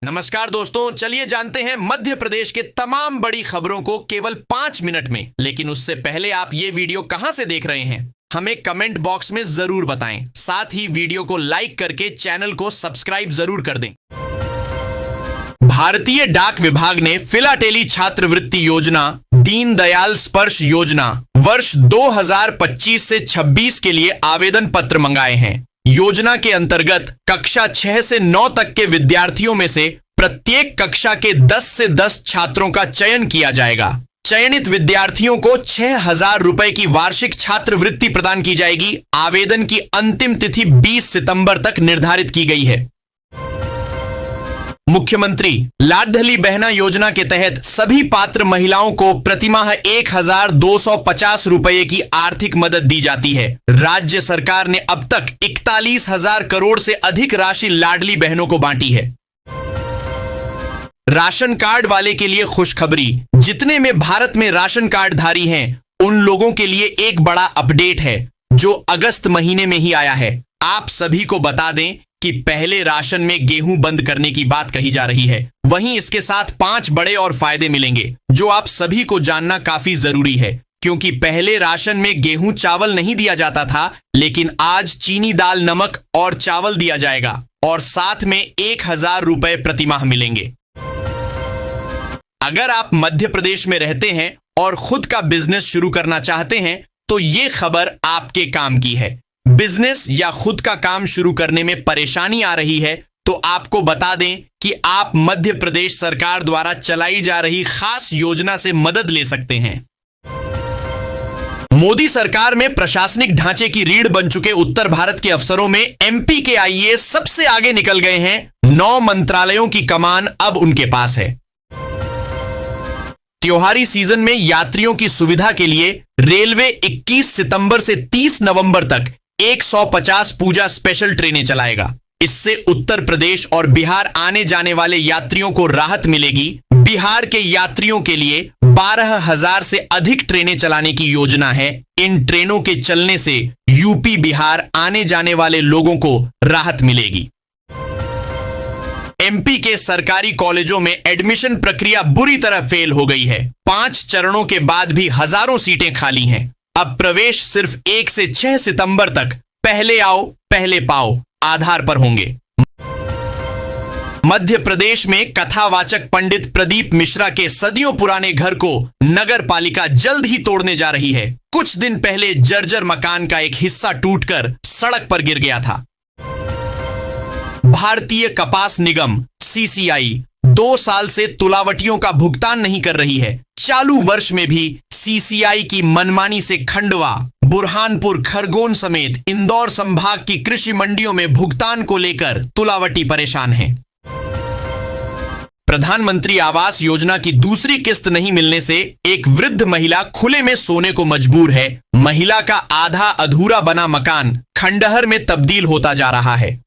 नमस्कार दोस्तों, चलिए जानते हैं मध्य प्रदेश के तमाम बड़ी खबरों को केवल 5 मिनट में। लेकिन उससे पहले आप ये वीडियो कहां से देख रहे हैं हमें कमेंट बॉक्स में जरूर बताएं। साथ ही वीडियो को लाइक करके चैनल को सब्सक्राइब जरूर कर दें। भारतीय डाक विभाग ने फिलाटेली छात्रवृत्ति योजना, दीनदयाल स्पर्श योजना वर्ष 2025 से 26 के लिए आवेदन पत्र मंगाए हैं। योजना के अंतर्गत कक्षा 6 से 9 तक के विद्यार्थियों में से प्रत्येक कक्षा के 10 से 10 छात्रों का चयन किया जाएगा। चयनित विद्यार्थियों को 6,000 रुपए की वार्षिक छात्रवृत्ति प्रदान की जाएगी। आवेदन की अंतिम तिथि 20 सितंबर तक निर्धारित की गई है। मुख्यमंत्री लाडली बहना योजना के तहत सभी पात्र महिलाओं को प्रतिमाह 1,250 रुपए की आर्थिक मदद दी जाती है। राज्य सरकार ने अब तक 41,000 करोड़ से अधिक राशि लाडली बहनों को बांटी है। राशन कार्ड वाले के लिए खुशखबरी। जितने में भारत में राशन कार्ड धारी हैं, उन लोगों के लिए एक बड़ा अपडेट है जो अगस्त महीने में ही आया है। आप सभी को बता दें कि पहले राशन में गेहूं बंद करने की बात कही जा रही है। वहीं इसके साथ 5 बड़े और फायदे मिलेंगे जो आप सभी को जानना काफी जरूरी है, क्योंकि पहले राशन में गेहूं चावल नहीं दिया जाता था, लेकिन आज चीनी, दाल, नमक और चावल दिया जाएगा और साथ में 1,000 रुपए प्रतिमाह मिलेंगे। अगर आप मध्य प्रदेश में रहते हैं और खुद का बिजनेस शुरू करना चाहते हैं तो ये खबर आपके काम की है। बिजनेस या खुद का काम शुरू करने में परेशानी आ रही है तो आपको बता दें कि आप मध्य प्रदेश सरकार द्वारा चलाई जा रही खास योजना से मदद ले सकते हैं। मोदी सरकार में प्रशासनिक ढांचे की रीढ़ बन चुके उत्तर भारत के अफसरों में एमपी के आईएएस सबसे आगे निकल गए हैं। 9 मंत्रालयों की कमान अब उनके पास है। त्योहारी सीजन में यात्रियों की सुविधा के लिए रेलवे 21 सितंबर से 30 नवंबर तक 150 पूजा स्पेशल ट्रेनें चलाएगा। इससे उत्तर प्रदेश और बिहार आने जाने वाले यात्रियों को राहत मिलेगी। बिहार के यात्रियों के लिए 12,000 से अधिक ट्रेनें चलाने की योजना है। इन ट्रेनों के चलने से यूपी बिहार आने जाने वाले लोगों को राहत मिलेगी। एमपी के सरकारी कॉलेजों में एडमिशन प्रक्रिया बुरी तरह फेल हो गई है। 5 चरणों के बाद भी हजारों सीटें खाली हैं। अब प्रवेश सिर्फ 1 से 6 सितंबर तक पहले आओ पहले पाओ आधार पर होंगे। मध्य प्रदेश में कथावाचक पंडित प्रदीप मिश्रा के सदियों पुराने घर को नगर पालिका जल्द ही तोड़ने जा रही है। कुछ दिन पहले जर्जर मकान का एक हिस्सा टूटकर सड़क पर गिर गया था। भारतीय कपास निगम सीसीआई 2 साल से तुलावटियों का भुगतान नहीं कर रही है। चालू वर्ष में भी सीसीआई की मनमानी से खंडवा, बुरहानपुर, खरगोन समेत इंदौर संभाग की कृषि मंडियों में भुगतान को लेकर तुलावटी परेशान हैं। प्रधानमंत्री आवास योजना की दूसरी किस्त नहीं मिलने से एक वृद्ध महिला खुले में सोने को मजबूर है। महिला का आधा अधूरा बना मकान खंडहर में तब्दील होता जा रहा है।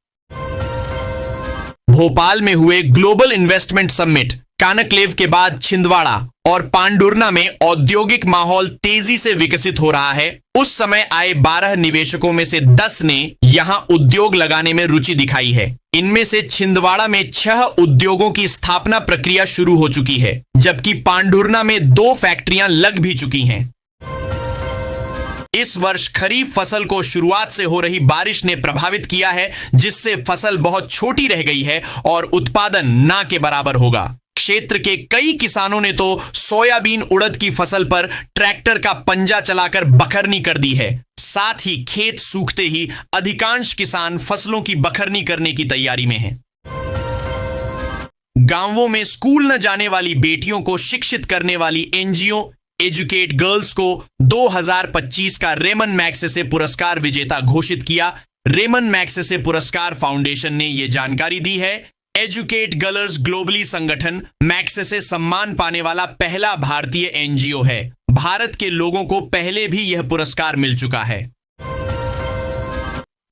भोपाल में हुए ग्लोबल इन्वेस्टमेंट समिट कानक्लेव के बाद छिंदवाड़ा और पांडुरना में औद्योगिक माहौल तेजी से विकसित हो रहा है। उस समय आए 12 निवेशकों में से 10 ने यहां उद्योग लगाने में रुचि दिखाई है। इनमें से छिंदवाड़ा में 6 उद्योगों की स्थापना प्रक्रिया शुरू हो चुकी है, जबकि पांडुरना में 2 फैक्ट्रियां लग भी चुकी हैं। इस वर्ष खरीफ फसल को शुरुआत से हो रही बारिश ने प्रभावित किया है, जिससे फसल बहुत छोटी रह गई है और उत्पादन ना के बराबर होगा। क्षेत्र के कई किसानों ने तो सोयाबीन, उड़द की फसल पर ट्रैक्टर का पंजा चलाकर बखरनी कर दी है। साथ ही खेत सूखते ही अधिकांश किसान फसलों की बखरनी करने की तैयारी में हैं। गांवों में स्कूल न जाने वाली बेटियों को शिक्षित करने वाली एनजीओ एजुकेट गर्ल्स को 2025 का रेमन मैग्सेसे पुरस्कार विजेता घोषित किया। रेमन मैग्सेसे पुरस्कार फाउंडेशन ने यह जानकारी दी है। एजुकेट गर्ल्स ग्लोबली संगठन मैग्सेसे सम्मान पाने वाला पहला भारतीय एनजीओ है। भारत के लोगों को पहले भी यह पुरस्कार मिल चुका है।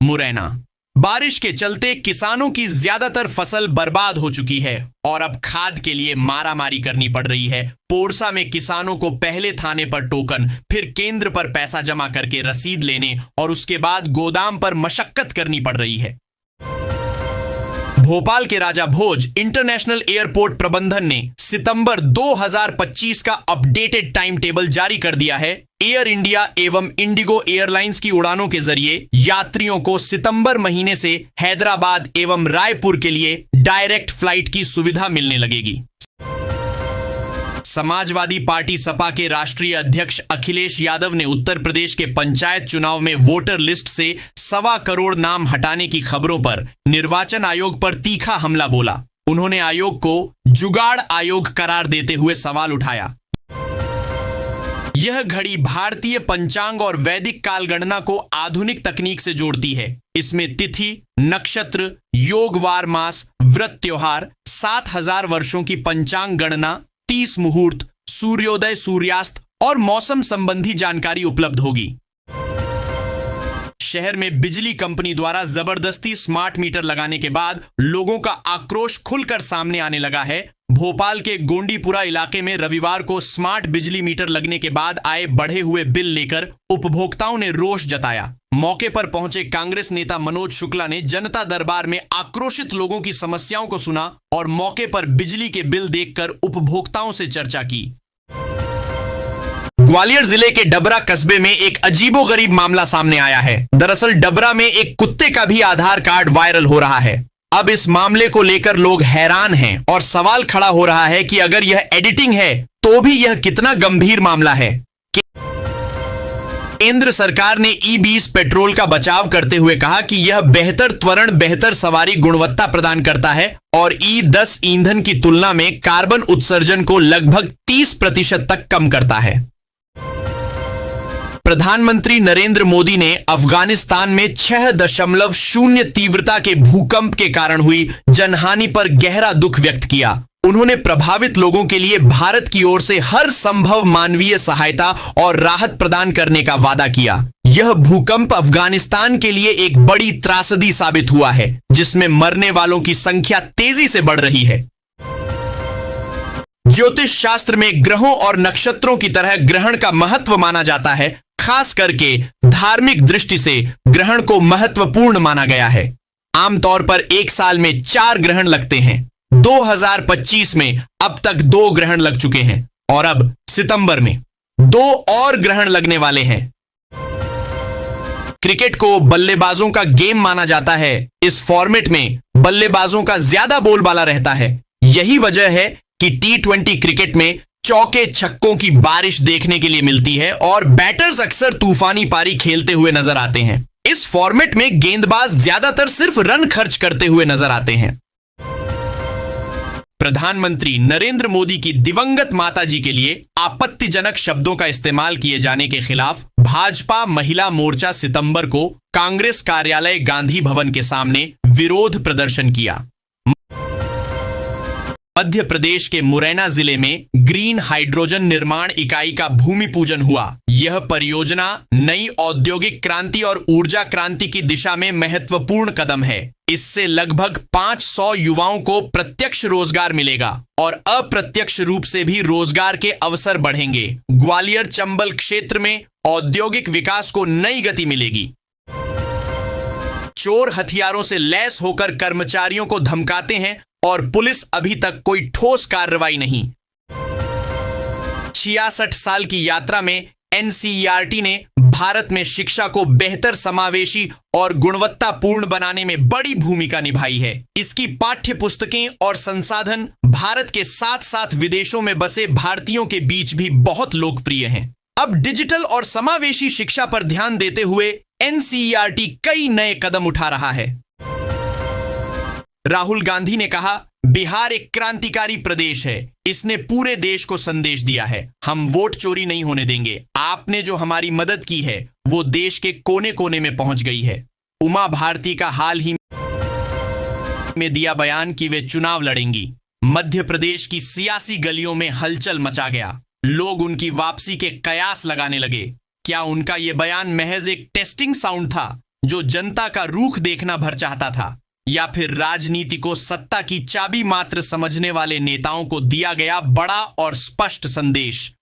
मुरैना बारिश के चलते किसानों की ज्यादातर फसल बर्बाद हो चुकी है और अब खाद के लिए मारामारी करनी पड़ रही है। पोरसा में किसानों को पहले थाने पर टोकन, फिर केंद्र पर पैसा जमा करके रसीद लेने और उसके बाद गोदाम पर मशक्कत करनी पड़ रही है। भोपाल के राजा भोज इंटरनेशनल एयरपोर्ट प्रबंधन ने सितंबर 2025 का अपडेटेड टाइम टेबल जारी कर दिया है। एयर इंडिया एवं इंडिगो एयरलाइंस की उड़ानों के जरिए यात्रियों को सितंबर महीने से हैदराबाद एवं रायपुर के लिए डायरेक्ट फ्लाइट की सुविधा मिलने लगेगी। समाजवादी पार्टी सपा के राष्ट्रीय अध्यक्ष अखिलेश यादव ने उत्तर प्रदेश के पंचायत चुनाव में वोटर लिस्ट से 1.25 करोड़ नाम हटाने की खबरों पर निर्वाचन आयोग पर तीखा हमला बोला। उन्होंने आयोग को जुगाड़ आयोग करार देते हुए सवाल उठाया। यह घड़ी भारतीय पंचांग और वैदिक काल गणना को आधुनिक तकनीक से जोड़ती है। इसमें तिथि, नक्षत्र, योग, वार, मास, व्रत, त्योहार, 7000 वर्षों की पंचांग गणना, 30 मुहूर्त, सूर्योदय, सूर्यास्त और मौसम संबंधी जानकारी उपलब्ध होगी। शहर में बिजली कंपनी द्वारा जबरदस्ती स्मार्ट मीटर लगाने के बाद लोगों का आक्रोश खुलकर सामने आने लगा है। भोपाल के गोंडीपुरा इलाके में रविवार को स्मार्ट बिजली मीटर लगने के बाद आए बढ़े हुए बिल लेकर उपभोक्ताओं ने रोष जताया। मौके पर पहुंचे कांग्रेस नेता मनोज शुक्ला ने जनता दरबार में आक्रोशित लोगों की समस्याओं को सुना और मौके पर बिजली के बिल देखकर उपभोक्ताओं से चर्चा की। ग्वालियर जिले के डबरा कस्बे में एक अजीबोगरीब मामला सामने आया है। दरअसल डबरा में एक कुत्ते का भी आधार कार्ड वायरल हो रहा है। अब इस मामले को लेकर लोग हैरान हैं और सवाल खड़ा हो रहा है कि अगर यह एडिटिंग है तो भी यह कितना गंभीर मामला है। केंद्र सरकार ने E20 पेट्रोल का बचाव करते हुए कहा कि यह बेहतर त्वरण, बेहतर सवारी गुणवत्ता प्रदान करता है और E10 ईंधन की तुलना में कार्बन उत्सर्जन को लगभग 30% तक कम करता है। प्रधानमंत्री नरेंद्र मोदी ने अफगानिस्तान में 6.0 तीव्रता के भूकंप के कारण हुई जनहानि पर गहरा दुख व्यक्त किया। उन्होंने प्रभावित लोगों के लिए भारत की ओर से हर संभव मानवीय सहायता और राहत प्रदान करने का वादा किया। यह भूकंप अफगानिस्तान के लिए एक बड़ी त्रासदी साबित हुआ है, जिसमें मरने वालों की संख्या तेजी से बढ़ रही है। ज्योतिष शास्त्र में ग्रहों और नक्षत्रों की तरह ग्रहण का महत्व माना जाता है। खास करके धार्मिक दृष्टि से ग्रहण को महत्वपूर्ण माना गया है। आमतौर पर एक साल में 4 ग्रहण लगते हैं। 2025 में अब तक 2 ग्रहण लग चुके हैं और अब सितंबर में 2 और ग्रहण लगने वाले हैं। क्रिकेट को बल्लेबाजों का गेम माना जाता है। इस फॉर्मेट में बल्लेबाजों का ज्यादा बोलबाला रहता है। यही वजह है कि T20 क्रिकेट में चौके छक्कों की बारिश देखने के लिए मिलती है और बैटर्स अक्सर तूफानी पारी खेलते हुए नजर आते हैं। इस फॉर्मेट में गेंदबाज ज्यादातर सिर्फ रन खर्च करते हुए नजर आते हैं। प्रधानमंत्री नरेंद्र मोदी की दिवंगत माताजी के लिए आपत्तिजनक शब्दों का इस्तेमाल किए जाने के खिलाफ भाजपा महिला मोर्चा सितंबर को कांग्रेस कार्यालय गांधी भवन के सामने विरोध प्रदर्शन किया। मध्य प्रदेश के मुरैना जिले में ग्रीन हाइड्रोजन निर्माण इकाई का भूमि पूजन हुआ। यह परियोजना नई औद्योगिक क्रांति और ऊर्जा क्रांति की दिशा में महत्वपूर्ण कदम है। इससे लगभग 500 युवाओं को प्रत्यक्ष रोजगार मिलेगा और अप्रत्यक्ष रूप से भी रोजगार के अवसर बढ़ेंगे। ग्वालियर चंबल क्षेत्र में औद्योगिक विकास को नई गति मिलेगी। चोर हथियारों से लैस होकर कर्मचारियों को धमकाते हैं और पुलिस अभी तक कोई ठोस कार्रवाई नहीं। 66 साल की यात्रा में NCERT ने भारत में शिक्षा को बेहतर, समावेशी और गुणवत्तापूर्ण बनाने में बड़ी भूमिका निभाई है। इसकी पाठ्य पुस्तकें और संसाधन भारत के साथ साथ विदेशों में बसे भारतीयों के बीच भी बहुत लोकप्रिय हैं। अब डिजिटल और समावेशी शिक्षा पर ध्यान देते हुए NCERT कई नए कदम उठा रहा है। राहुल गांधी ने कहा, बिहार एक क्रांतिकारी प्रदेश है। इसने पूरे देश को संदेश दिया है, हम वोट चोरी नहीं होने देंगे। आपने जो हमारी मदद की है वो देश के कोने कोने में पहुंच गई है। उमा भारती का हाल ही में दिया बयान कि वे चुनाव लड़ेंगी। मध्य प्रदेश की सियासी गलियों में हलचल मचा गया। लोग उनकी वापसी के कयास लगाने लगे। क्या उनका यह बयान महज एक टेस्टिंग साउंड था जो जनता का रूख देखना भर चाहता था, या फिर राजनीति को सत्ता की चाबी मात्र समझने वाले नेताओं को दिया गया बड़ा और स्पष्ट संदेश?